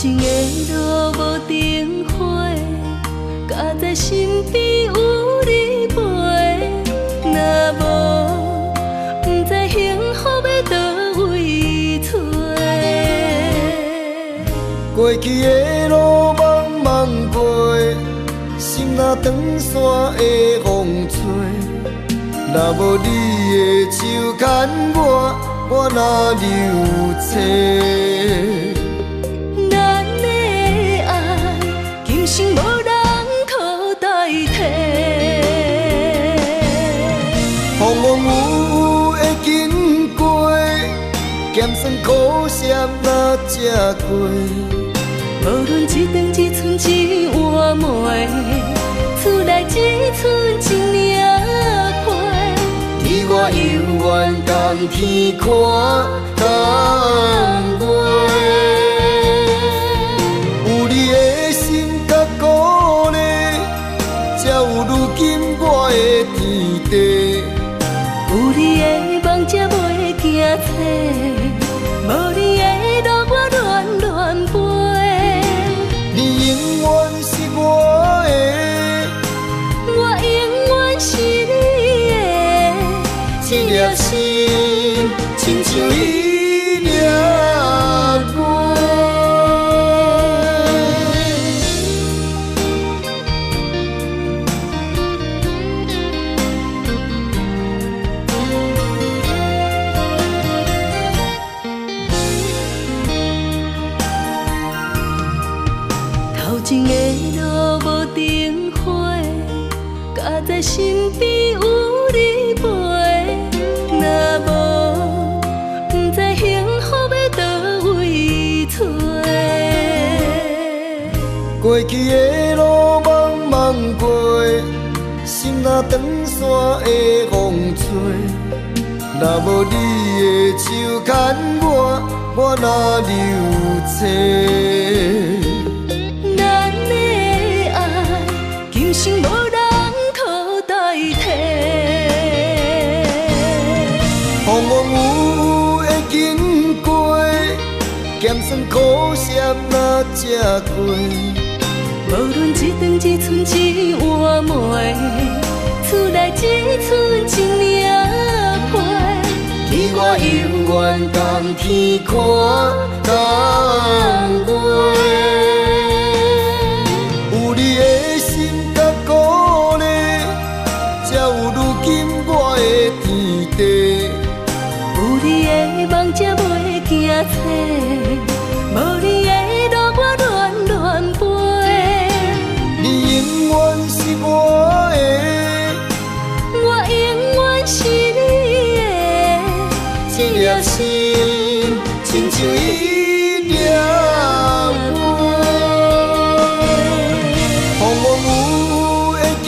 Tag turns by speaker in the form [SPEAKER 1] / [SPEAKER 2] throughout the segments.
[SPEAKER 1] 前的路无灯火，甲在身边有你陪。若无，不知幸福要倒位找。
[SPEAKER 2] 过去的路茫茫过，心若长线会风吹。若无你的手牵我哪流切？
[SPEAKER 1] 咱的爱，今生无人可代替。
[SPEAKER 2] 风风雨雨会经过，咸酸苦涩哪吃过？
[SPEAKER 1] 无论一长一寸一换枚，厝内只剩一领被。
[SPEAKER 2] 你我永远共天看共月，有你的心甲鼓励，才有如今我的天地。
[SPEAKER 1] 有你的梦才袂惊找，无你的路我乱乱飞。
[SPEAKER 2] 你永远是我的，
[SPEAKER 1] 我永远是你的，
[SPEAKER 2] 一粒心亲像一粒月。
[SPEAKER 1] 头前的路无灯火，甲在身边有你陪。若无，不知幸福要倒位找。
[SPEAKER 2] 过去的路茫茫过，心若长线会风吹。若无你的手牵我哪流切？
[SPEAKER 1] 咱的爱，今生无人可代替。
[SPEAKER 2] 风风雨雨会经过，咸酸苦涩哪吃过？
[SPEAKER 1] 无论一长一寸一换枚，厝内只剩一领被。
[SPEAKER 2] 你我永远共天看共月，有你的心甲鼓励，才有如今我的天地。
[SPEAKER 1] 有你的梦才袂惊找，无你的路我乱乱飞。
[SPEAKER 2] 你永远是我的，
[SPEAKER 1] 我永远是你的，
[SPEAKER 2] 一粒心亲像一粒月。风风雨雨会经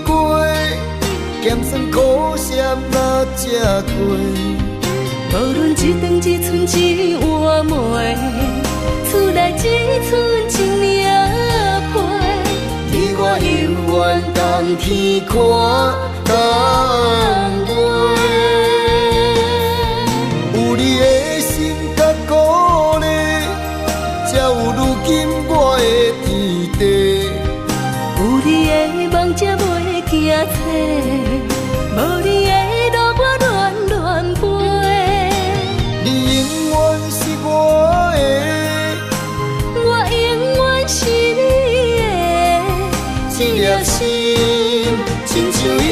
[SPEAKER 2] 过，咸酸苦涩哪吃过？
[SPEAKER 1] 无论一长一寸一换枚，厝内只剩一领被。
[SPEAKER 2] 你我永远共天看共月，有你的心甲鼓励，才有如今我的天地。
[SPEAKER 1] 有你的梦才袂惊找，无你的路我乱乱飞。
[SPEAKER 2] 你永远是我的，
[SPEAKER 1] 我永远是你的，
[SPEAKER 2] 一粒心亲像一